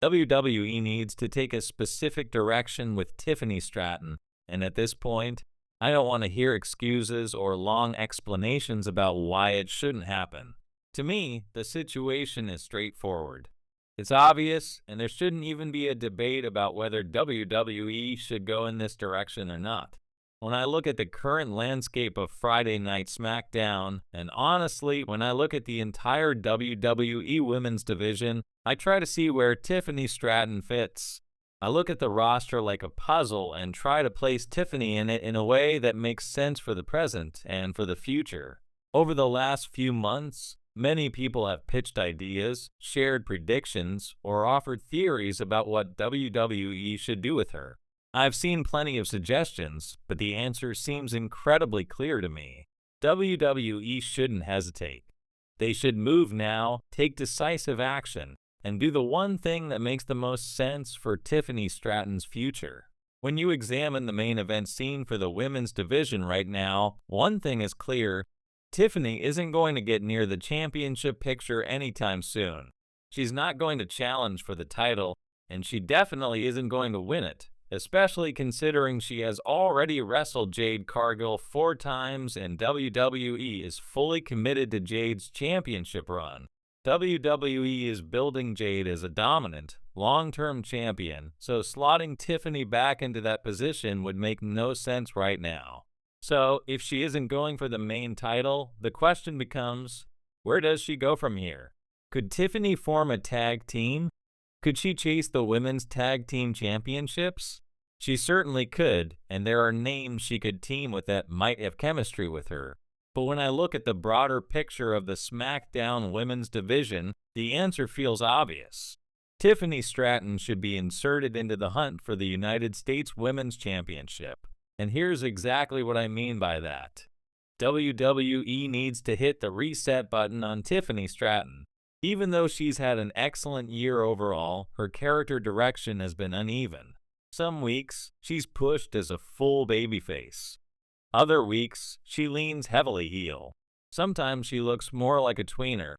WWE needs to take a specific direction with Tiffany Stratton, and at this point, I don't want to hear excuses or long explanations about why it shouldn't happen. To me, the situation is straightforward. It's obvious, and there shouldn't even be a debate about whether WWE should go in this direction or not. When I look at the current landscape of Friday Night SmackDown, and honestly, when I look at the entire WWE Women's division, I try to see where Tiffany Stratton fits. I look at the roster like a puzzle and try to place Tiffany in it in a way that makes sense for the present and for the future. Over the last few months, many people have pitched ideas, shared predictions, or offered theories about what WWE should do with her. I've seen plenty of suggestions, but the answer seems incredibly clear to me. WWE shouldn't hesitate. They should move now, take decisive action, and do the one thing that makes the most sense for Tiffany Stratton's future. When you examine the main event scene for the women's division right now, one thing is clear: Tiffany isn't going to get near the championship picture anytime soon. She's not going to challenge for the title, and she definitely isn't going to win it, especially considering she has already wrestled Jade Cargill 4 times and WWE is fully committed to Jade's championship run. WWE is building Jade as a dominant, long-term champion, so slotting Tiffany back into that position would make no sense right now. So, if she isn't going for the main title, the question becomes, where does she go from here? Could Tiffany form a tag team? Could she chase the women's tag team championships? She certainly could, and there are names she could team with that might have chemistry with her. But when I look at the broader picture of the SmackDown women's division, the answer feels obvious. Tiffany Stratton should be inserted into the hunt for the United States Women's Championship. And here's exactly what I mean by that. WWE needs to hit the reset button on Tiffany Stratton. Even though she's had an excellent year overall, her character direction has been uneven. Some weeks, she's pushed as a full babyface. Other weeks, she leans heavily heel. Sometimes she looks more like a tweener.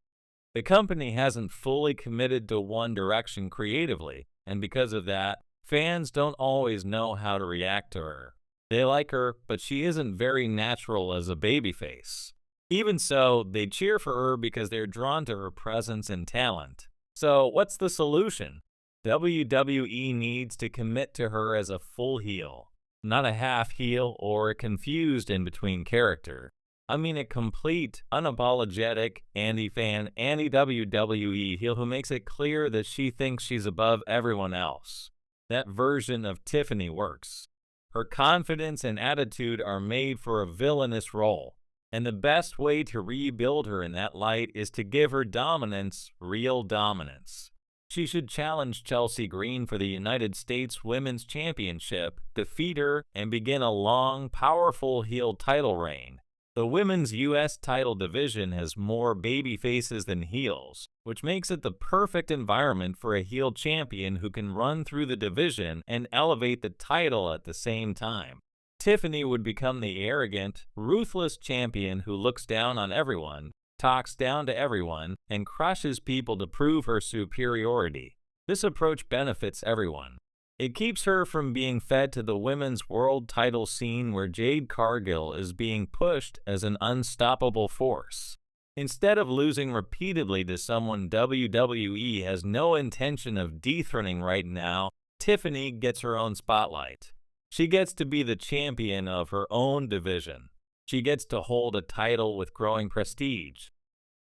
The company hasn't fully committed to one direction creatively, and because of that, fans don't always know how to react to her. They like her, but she isn't very natural as a babyface. Even so, they cheer for her because they're drawn to her presence and talent. So, what's the solution? WWE needs to commit to her as a full heel, not a half heel or a confused in-between character. I mean a complete, unapologetic, anti-fan, anti-WWE heel who makes it clear that she thinks she's above everyone else. That version of Tiffany works. Her confidence and attitude are made for a villainous role, and the best way to rebuild her in that light is to give her dominance, real dominance. She should challenge Chelsea Green for the United States Women's Championship, defeat her, and begin a long, powerful heel title reign. The women's U.S. title division has more baby faces than heels, which makes it the perfect environment for a heel champion who can run through the division and elevate the title at the same time. Tiffany would become the arrogant, ruthless champion who looks down on everyone, talks down to everyone, and crushes people to prove her superiority. This approach benefits everyone. It keeps her from being fed to the women's world title scene where Jade Cargill is being pushed as an unstoppable force. Instead of losing repeatedly to someone WWE has no intention of dethroning right now, Tiffany gets her own spotlight. She gets to be the champion of her own division. She gets to hold a title with growing prestige.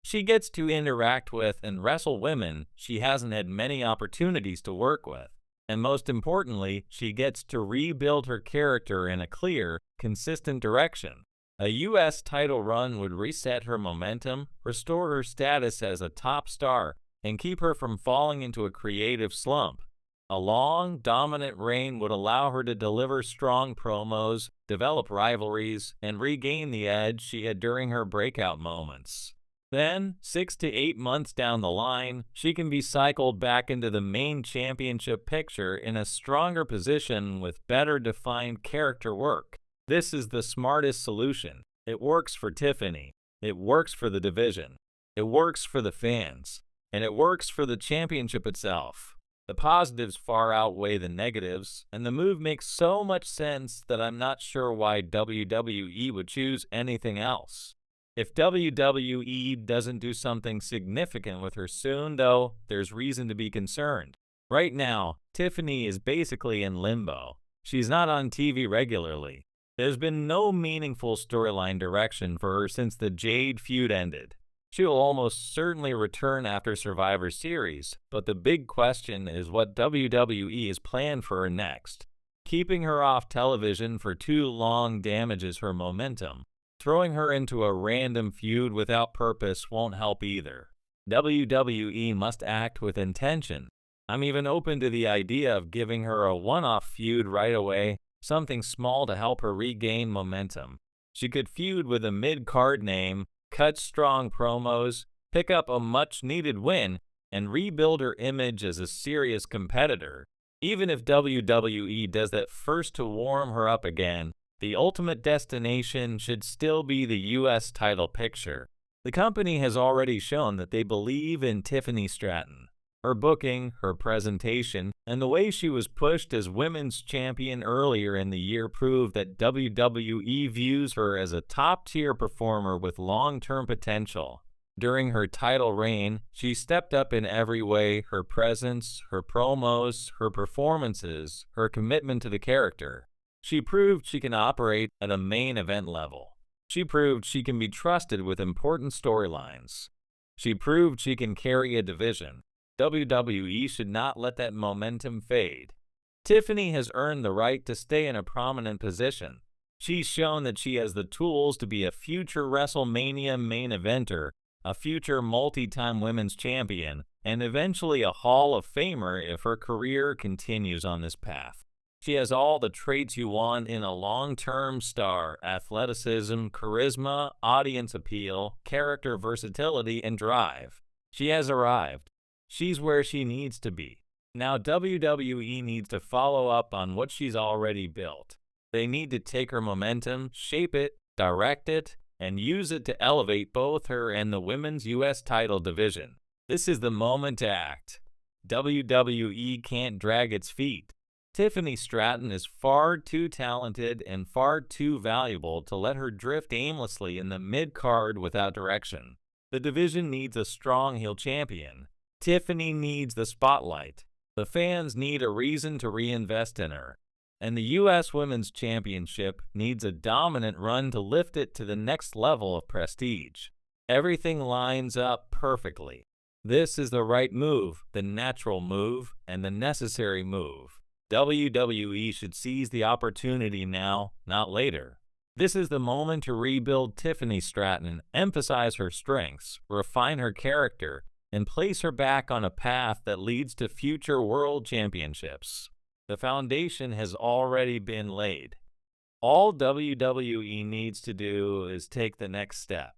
She gets to interact with and wrestle women she hasn't had many opportunities to work with. And most importantly, she gets to rebuild her character in a clear, consistent direction. A U.S. title run would reset her momentum, restore her status as a top star, and keep her from falling into a creative slump. A long, dominant reign would allow her to deliver strong promos, develop rivalries, and regain the edge she had during her breakout moments. Then, 6 to 8 months down the line, she can be cycled back into the main championship picture in a stronger position with better defined character work. This is the smartest solution. It works for Tiffany. It works for the division. It works for the fans. And it works for the championship itself. The positives far outweigh the negatives, and the move makes so much sense that I'm not sure why WWE would choose anything else. If WWE doesn't do something significant with her soon, though, there's reason to be concerned. Right now, Tiffany is basically in limbo. She's not on TV regularly. There's been no meaningful storyline direction for her since the Jade feud ended. She will almost certainly return after Survivor Series, but the big question is what WWE has planned for her next. Keeping her off television for too long damages her momentum. Throwing her into a random feud without purpose won't help either. WWE must act with intention. I'm even open to the idea of giving her a one-off feud right away, something small to help her regain momentum. She could feud with a mid-card name, cut strong promos, pick up a much-needed win, and rebuild her image as a serious competitor. Even if WWE does that first to warm her up again, the ultimate destination should still be the US title picture. The company has already shown that they believe in Tiffany Stratton. Her booking, her presentation, and the way she was pushed as women's champion earlier in the year prove that WWE views her as a top-tier performer with long-term potential. During her title reign, she stepped up in every way: her presence, her promos, her performances, her commitment to the character. She proved she can operate at a main event level. She proved she can be trusted with important storylines. She proved she can carry a division. WWE should not let that momentum fade. Tiffany has earned the right to stay in a prominent position. She's shown that she has the tools to be a future WrestleMania main eventer, a future multi-time women's champion, and eventually a Hall of Famer if her career continues on this path. She has all the traits you want in a long-term star: athleticism, charisma, audience appeal, character versatility, and drive. She has arrived. She's where she needs to be. Now WWE needs to follow up on what she's already built. They need to take her momentum, shape it, direct it, and use it to elevate both her and the women's US title division. This is the moment to act. WWE can't drag its feet. Tiffany Stratton is far too talented and far too valuable to let her drift aimlessly in the mid-card without direction. The division needs a strong heel champion. Tiffany needs the spotlight. The fans need a reason to reinvest in her. And the U.S. Women's Championship needs a dominant run to lift it to the next level of prestige. Everything lines up perfectly. This is the right move, the natural move, and the necessary move. WWE should seize the opportunity now, not later. This is the moment to rebuild Tiffany Stratton, emphasize her strengths, refine her character, and place her back on a path that leads to future world championships. The foundation has already been laid. All WWE needs to do is take the next step.